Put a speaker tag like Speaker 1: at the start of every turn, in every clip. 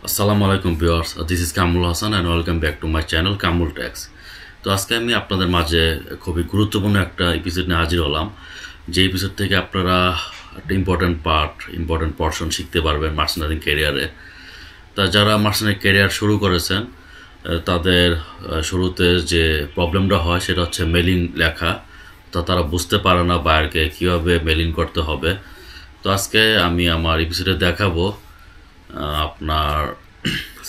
Speaker 1: আসসালামু আলাইকুম viewers, this is Kamrul Hasan and welcome back to my channel Kamrul tax. তো আজকে আমি আপনাদের মাঝে খুবই গুরুত্বপূর্ণ একটা এপিসোড নিয়ে হাজির হলাম, যে এপিসোড থেকে আপনারা একটা ইম্পর্টেন্ট পর্শন শিখতে পারবেন মার্চেন্টারিং ক্যারিয়ারে। তা যারা মার্চেন্টারিং ক্যারিয়ার শুরু করেছেন তাদের শুরুতে যে প্রবলেমটা হয় সেটা হচ্ছে মেলিং লেখা। তো তারা বুঝতে পারে না বায়ারকে কীভাবে মেলিং করতে হবে। তো আজকে আমি আমার এপিসোডে দেখাবো আপনার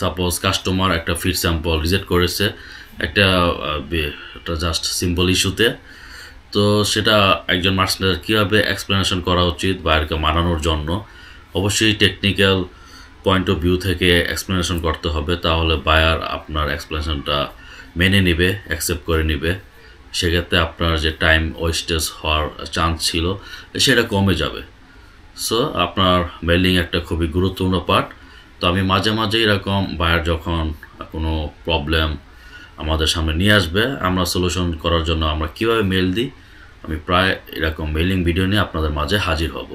Speaker 1: সাপোজ কাস্টমার একটা ফিড স্যাম্পল রিজেক্ট করেছে একটা জাস্ট সিম্পল ইস্যুতে। তো সেটা একজন মার্চেন্টার কীভাবে এক্সপ্লেনেশন করা উচিত বায়ারকে মানানোর জন্য, অবশ্যই টেকনিক্যাল পয়েন্ট অফ ভিউ থেকে এক্সপ্লেনেশন করতে হবে, তাহলে বায়ার আপনার এক্সপ্লেনেশনটা মেনে নেবে, অ্যাকসেপ্ট করে নেবে। সেক্ষেত্রে আপনার যে টাইম ওয়েস্টেজ হওয়ার চান্স ছিল সেটা কমে যাবে। সো আপনার মেইলিং একটা খুবই গুরুত্বপূর্ণ পার্ট। তো আমি মাঝে মাঝে এরকম বায়ার যখন কোনো প্রবলেম আমাদের সামনে নিয়ে আসবে, আমরা সলিউশন করার জন্য আমরা কীভাবে মেইল দিই, আমি প্রায় এরকম মেইলিং ভিডিও নিয়ে আপনাদের মাঝে হাজির হব।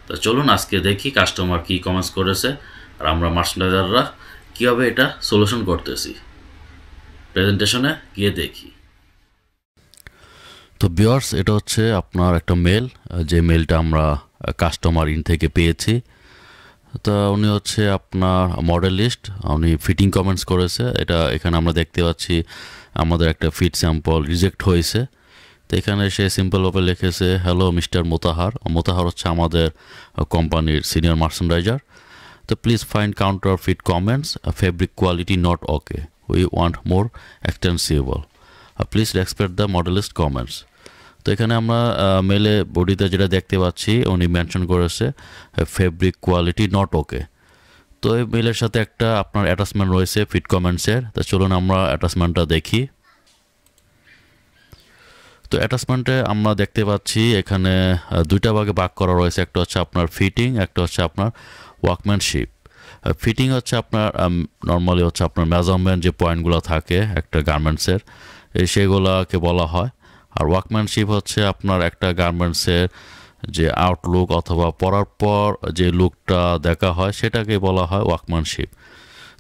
Speaker 1: তো চলুন আজকে দেখি কাস্টমার কী কমেন্টস করেছে আর আমরা মার্চেন্টাইজাররা কীভাবে এটা সলিউশন করতেছি। প্রেজেন্টেশনে গিয়ে দেখি।
Speaker 2: তো ভিউয়ার্স, এটা হচ্ছে আপনার একটা মেল, যে মেলটা আমরা কাস্টমার ইন থেকে পেয়েছি। তো উনি হচ্ছে আপনার মডেলিস্ট, উনি ফিটিং কমেন্টস করেছে। এখানে আমরা দেখতে পাচ্ছি আমাদের একটা ফিট স্যাম্পল রিজেক্ট হয়েছে। তো এখানে সে সিম্পলভাবে লিখেছে, হ্যালো মিস্টার মোতাহার হচ্ছে আমাদের কোম্পানির সিনিয়র মার্চেন্ডাইজার। তো please find counter fit comments, fabric quality not okay, we want more extensible, please respect the modelist comments. তো এখানে আমরা মেলে বডিতে যেটা দেখতে পাচ্ছি, উনি মেনশন করেছে ফেব্রিক কোয়ালিটি নট ওকে। তো এই মেলের সাথে একটা আপনার অ্যাটাচমেন্ট রয়েছে ফিট কমেন্টসের। তো চলুন আমরা অ্যাটাচমেন্টটা দেখি। তো অ্যাটাচমেন্টে আমরা দেখতে পাচ্ছি এখানে দুইটা ভাগে ভাগ করা রয়েছে, একটা হচ্ছে আপনার ফিটিং, একটা হচ্ছে আপনার ওয়ার্কম্যানশিপ। ফিটিং হচ্ছে আপনার নর্মালি হচ্ছে আপনার মেজারমেন্ট যে পয়েন্টগুলো থাকে একটা গার্মেন্টসের, সেগুলোকে বলা হয়। আর ওয়ার্কম্যানশিপ হচ্ছে আপনার একটা গার্মেন্টসের যে আউটলুক অথবা পরার পর যে লুকটা দেখা হয় সেটাকে বলা হয় ওয়ার্কম্যানশিপ।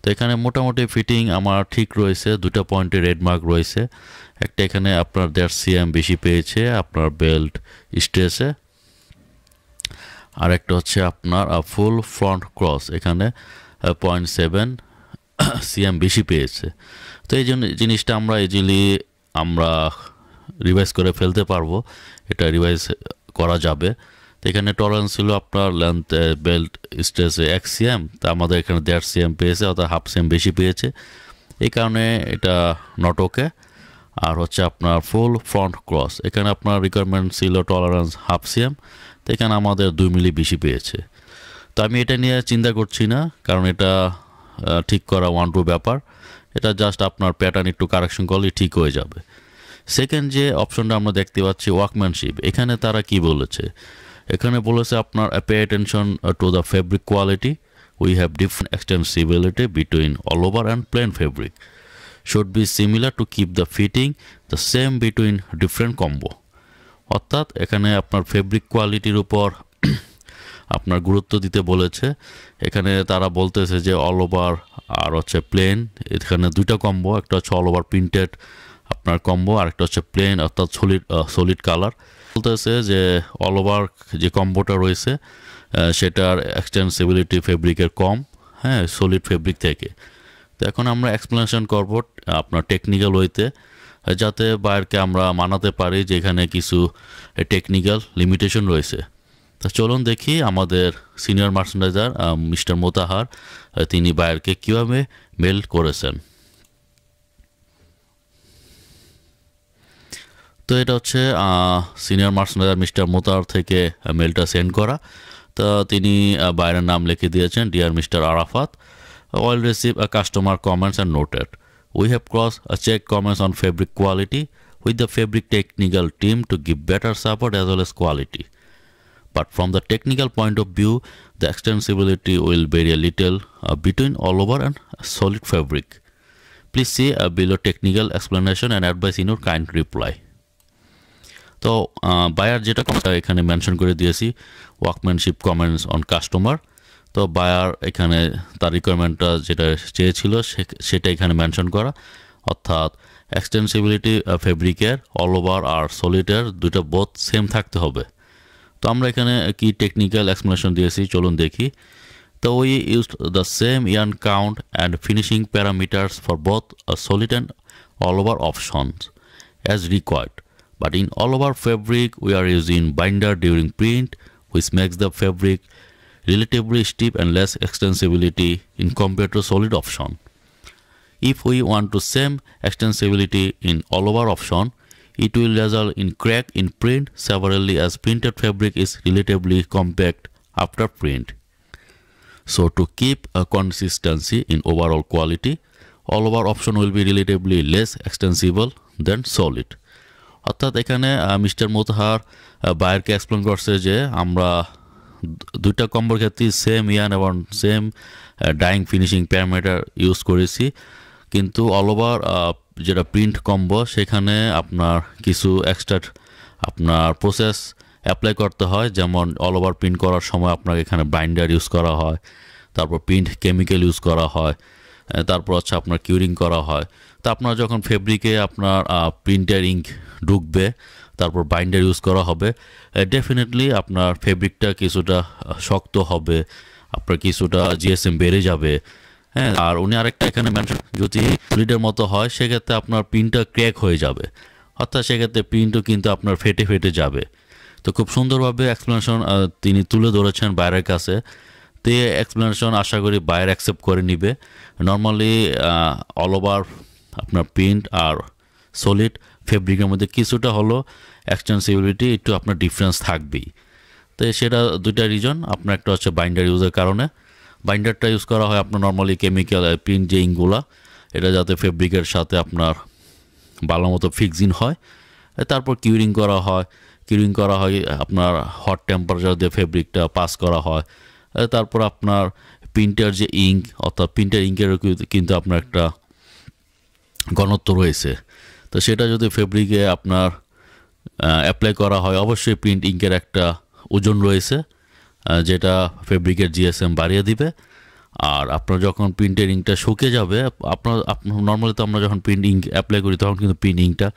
Speaker 2: তো এখানে মোটামুটি ফিটিং আমার ঠিক রয়েছে, দুটো পয়েন্টে রেড মার্ক রয়েছে। একটা এখানে আপনার 1.5 cm বেশি পেয়েছে আপনার বেল্ট স্ট্রেসে, আর একটা হচ্ছে আপনার ফুল ফ্রন্ট ক্রস, এখানে 0.7 cm বেশি পেয়েছে। তো এই জন্য জিনিসটা আমরা ইজিলি রিভাইজ করে ফেলতে পারবো, এটা রিভাইজ করা যাবে। তো এখানে টলারেন্স ছিল আপনার লেন্থ বেল্ট স্ট্রেসে 1 cm, তা আমাদের এখানে 1.5 cm পেয়েছে, অর্থাৎ 1/2 cm বেশি পেয়েছে, এই কারণে এটা নট ওকে। আর হচ্ছে আপনার ফুল ফ্রন্ট ক্রস, এখানে আপনার রিকোয়ারমেন্ট ছিল টলারেন্স 1/2 cm, তো এখানে আমাদের 2 মিলি বেশি পেয়েছে। তো আমি এটা নিয়ে চিন্তা করছি না, কারণ এটা ঠিক করা 1-2 ব্যাপার, এটা জাস্ট আপনার প্যাটার্ন একটু কারেকশন করলেই ঠিক হয়ে যাবে। সেকেন্ড যে অপশনটা আমরা দেখতে পাচ্ছি ওয়ার্কম্যানশিপ, এখানে তারা কি বলেছে, এখানে বলেছে আপনার pay attention to the fabric quality, we have different extensibility between all over and plain fabric, should be similar to keep the fitting the same between different combo. অর্থাৎ এখানে আপনার ফেব্রিক কোয়ালিটির উপর আপনার গুরুত্ব দিতে বলেছে। এখানে তারা বলতেছে যে অল ওভার আর হচ্ছে প্লেন, এখানে দুইটা কম্বো, একটা হচ্ছে অল ওভার প্রিন্টেড আপনার কম্বো, আর একটা হচ্ছে প্লেন অর্থাৎ সলিড কালার। বলতেছে যে অল ওভার যে কম্বোটা রয়েছে সেটার এক্সটেন্সিবিলিটি ফেব্রিকের কম, হ্যাঁ, সলিড ফেব্রিক থেকে। তো এখন আমরা এক্সপ্লেনেশন করব আপনার টেকনিক্যাল ওয়েতে, যাতে বায়ারকে আমরা মানাতে পারি যে এখানে কিছু টেকনিক্যাল লিমিটেশন রয়েছে। তা চলুন দেখি আমাদের সিনিয়র মার্চেন্ডাইজার মিস্টার মোতাহার তিনি বায়ারকে কীভাবে মেল করেছেন। তো এটা হচ্ছে সিনিয়র মার্চেন্ডাইজার মিস্টার মোতাহার থেকে মেলটা সেন্ড করা। তো তিনি বায়ারের নাম লিখে দিয়েছেন, dear mister Arafat, all receive a customer comments and noted. We have cross-check comments on fabric quality with the fabric technical team to give better support as well as quality. But from the technical point of view, the extensibility will vary a little between all over and solid fabric. Please see below technical explanation and advice in your kind reply. তো buyer যেটা এখানে mention করে দিয়েছি workmanship comments on customer. তো buyer এখানে তার রিকোয়ারমেন্টটা যেটা চেয়েছিল সেটা এখানে মেনশন করা, অর্থাৎ এক্সটেন্সিবিলিটি ফেব্রিকের অল ওভার আর সলিডের দুইটা বোথ সেম থাকতে হবে। তো আমরা এখানে কি টেকনিক্যাল এক্সপ্লেনেশন দিয়েছি চলুন দেখি। তো we used the same yarn count and finishing parameters for both a solid and all over options as required, but in all over fabric we are using binder during print, which makes the fabric relatively stiff and less extensibility in compared to solid option. If we want to same extensibility in all over option, it will result in crack in print severely as printed fabric is relatively compact after print. So to keep a consistency in overall quality, all over option will be relatively less extensible than solid. অর্থাৎ এখানে mister Motahar বায়ারকে explain করছে যে আমরা দুইটা কম্বোর ক্ষেত্রে same yarn এবং same dyeing finishing parameter use করেছি, কিন্তু অল ওভার যেটা প্রিন্ট কম্বো সেখানে আপনার কিছু এক্সট্রা আপনার প্রসেস অ্যাপ্লাই করতে হয়। যেমন অল ওভার প্রিন্ট করার সময় আপনার এখানে বাইন্ডার ইউজ করা হয়, তারপর প্রিন্ট কেমিক্যাল ইউজ করা হয়, তারপর হচ্ছে আপনার কিউরিং করা হয়। তো আপনার যখন ফেব্রিকে আপনার প্রিন্টার ইঙ্ক ঢুকবে, তারপর বাইন্ডার ইউজ করা হবে, ডেফিনেটলি আপনার ফেব্রিকটা কিছুটা শক্ত হবে, আপনার কিছুটা জিএসএম বেড়ে যাবে। হ্যাঁ, আর উনি আরেকটা এখানে মেনশন, যদি সলিডের মতো হয় সেক্ষেত্রে আপনার প্রিন্টটা ক্র্যাক হয়ে যাবে, অর্থাৎ সেক্ষেত্রে প্রিন্টও কিন্তু আপনার ফেটে ফেটে যাবে। তো খুব সুন্দরভাবে এক্সপ্লেনেশন তিনি তুলে ধরেছেন বায়ারের কাছে। তো এই এক্সপ্লেনেশন আশা করি বায়ার অ্যাকসেপ্ট করে নিবে। নর্মালি অল ওভার আপনার প্রিন্ট আর সলিড ফেব্রিকের মধ্যে কিছুটা হলো এক্সটেন্সিবিলিটি একটু আপনার ডিফারেন্স থাকবেই। তো সেটা দুইটা রিজন, আপনার একটা হচ্ছে বাইন্ডার ইউজের কারণে। বাইন্ডারটা ইউজ করা হয় আপনার নর্মালি কেমিক্যাল প্রিন্ট যে ইঙ্কগুলা, এটা যাতে ফেব্রিকের সাথে আপনার ভালো মতো ফিক্সিং হয়। তারপর কিউরিং করা হয়, আপনার হট টেম্পারেচার দিয়ে ফেব্রিকটা পাস করা হয়। তারপর আপনার প্রিন্টার যে ইঙ্ক, অর্থাৎ প্রিন্টার ইঙ্কেরও কিন্তু আপনার একটা ঘনত্ব রয়েছে। তো সেটা যদি ফেব্রিকে আপনার অ্যাপ্লাই করা হয়, অবশ্যই প্রিন্ট ইঙ্কের একটা ওজন রয়েছে যেটা ফেব্রিকের জিএসএম বাড়িয়ে দিবে। আর আপনার যখন প্রিন্টের ইঙ্কটা শুকিয়ে যাবে, আপনার নর্মালি তো আমরা যখন প্রিন্ট ইঙ্ক অ্যাপ্লাই করি তখন কিন্তু প্রিন্ট ইঙ্কটা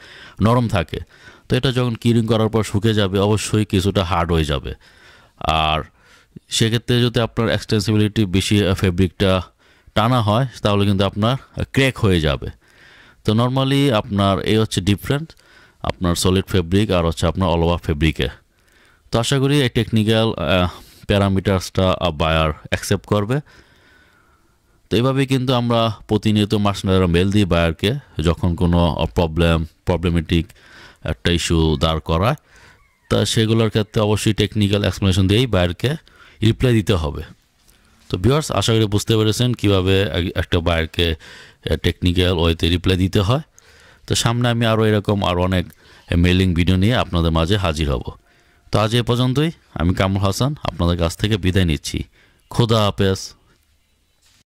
Speaker 2: নরম থাকে। তো এটা যখন কিউরিং করার পর শুকিয়ে যাবে, অবশ্যই কিছুটা হার্ড হয়ে যাবে। আর সেক্ষেত্রে যদি আপনার এক্সটেন্সিবিলিটি বেশি ফেব্রিকটা টানা হয় তাহলে কিন্তু আপনার ক্র্যাক হয়ে যাবে। তো নর্মালি আপনার এই হচ্ছে ডিফারেন্স আপনার সলিড ফেব্রিক আর হচ্ছে আপনার অল ওভার ফেব্রিকে। তো আশা করি এই টেকনিক্যাল প্যারামিটার্সটা বায়ার অ্যাকসেপ্ট করবে। তো এইভাবেই কিন্তু আমরা প্রতিনিয়ত মার্চেন্টাইজরা মেল দিই বায়ারকে যখন কোনো প্রবলেমেটিক একটা ইস্যু দাঁড় করায়। তা সেগুলোর ক্ষেত্রে অবশ্যই টেকনিক্যাল এক্সপ্লেনেশন দিয়েই বায়ারকে রিপ্লাই দিতে হবে। তো ভিউয়ার্স, আশা করি বুঝতে পেরেছেন কীভাবে একটা বায়ারকে টেকনিক্যাল ওয়েতে রিপ্লাই দিতে হয়। তো সামনে আমি আরও অনেক মেলিং ভিডিও নিয়ে আপনাদের মাঝে হাজির হব। তো আজ এ পর্যন্তই। আমি কামরুল হাসান আপনাদের কাছ থেকে বিদায় নিচ্ছি। খোদা হাফেজ।